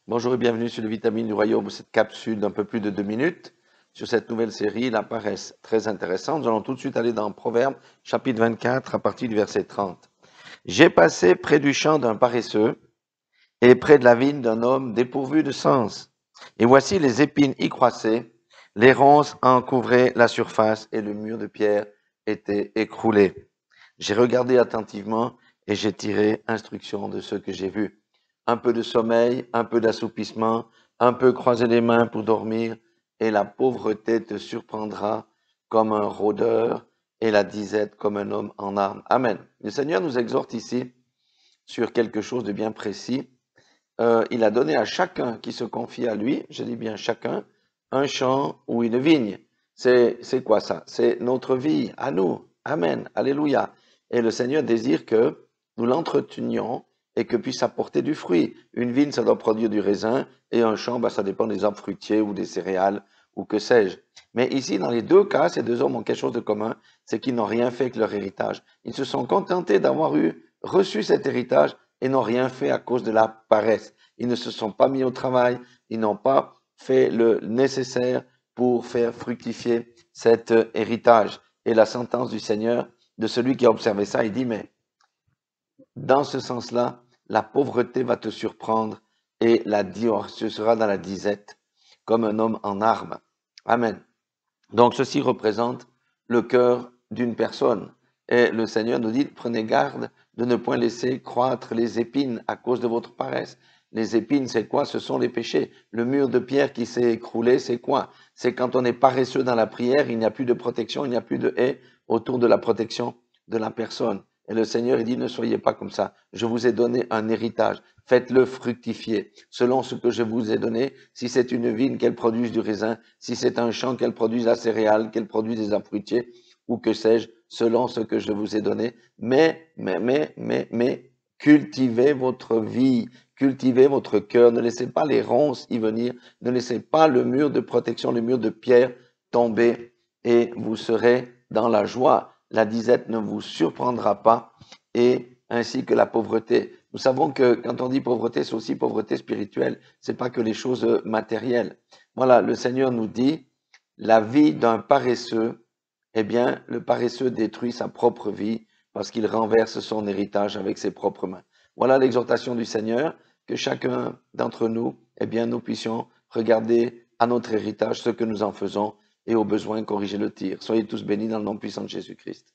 Bonjour et bienvenue sur les vitamines du royaume, cette capsule d'un peu plus de 2 minutes sur cette nouvelle série, la paresse très intéressante. Nous allons tout de suite aller dans Proverbe, chapitre 24, à partir du verset 30. J'ai passé près du champ d'un paresseux et près de la vigne d'un homme dépourvu de sens. Et voici les épines y croissaient, les ronces en couvraient la surface et le mur de pierre était écroulé. J'ai regardé attentivement et j'ai tiré instruction de ce que j'ai vu. Un peu de sommeil, un peu d'assoupissement, un peu croiser les mains pour dormir, et la pauvreté te surprendra comme un rôdeur et la disette comme un homme en armes. Amen. Le Seigneur nous exhorte ici sur quelque chose de bien précis. Il a donné à chacun qui se confie à lui, je dis bien chacun, un champ ou une vigne. C'est quoi ça? C'est notre vie, à nous. Amen. Alléluia. Et le Seigneur désire que nous l'entretenions et que puisse apporter du fruit. Une vigne, ça doit produire du raisin, et un champ, ça dépend des arbres fruitiers ou des céréales, ou que sais-je. Mais ici, dans les deux cas, ces deux hommes ont quelque chose de commun, c'est qu'ils n'ont rien fait avec leur héritage. Ils se sont contentés d'avoir reçu cet héritage et n'ont rien fait à cause de la paresse. Ils ne se sont pas mis au travail, ils n'ont pas fait le nécessaire pour faire fructifier cet héritage. Et la sentence du Seigneur, de celui qui a observé ça, il dit, mais dans ce sens-là, la pauvreté va te surprendre et ce sera dans la disette, comme un homme en armes. Amen. Donc ceci représente le cœur d'une personne. Et le Seigneur nous dit, prenez garde de ne point laisser croître les épines à cause de votre paresse. Les épines, c'est quoi? Ce sont les péchés. Le mur de pierre qui s'est écroulé, c'est quoi? C'est quand on est paresseux dans la prière, il n'y a plus de protection, il n'y a plus de haie autour de la protection de la personne. Et le Seigneur, il dit, ne soyez pas comme ça. Je vous ai donné un héritage. Faites-le fructifier selon ce que je vous ai donné. Si c'est une vigne, qu'elle produise du raisin. Si c'est un champ, qu'elle produise la céréale, qu'elle produise des arbres fruitiers, ou que sais-je, selon ce que je vous ai donné. Mais, cultivez votre vie, cultivez votre cœur. Ne laissez pas les ronces y venir. Ne laissez pas le mur de protection, le mur de pierre tomber, et vous serez dans la joie. La disette ne vous surprendra pas, et ainsi que la pauvreté. Nous savons que quand on dit pauvreté, c'est aussi pauvreté spirituelle. C'est pas que les choses matérielles. Voilà, le Seigneur nous dit, la vie d'un paresseux, eh bien, le paresseux détruit sa propre vie parce qu'il renverse son héritage avec ses propres mains. Voilà l'exhortation du Seigneur, que chacun d'entre nous, eh bien, nous puissions regarder à notre héritage ce que nous en faisons et au besoin corriger le tir. Soyez tous bénis dans le nom puissant de Jésus-Christ.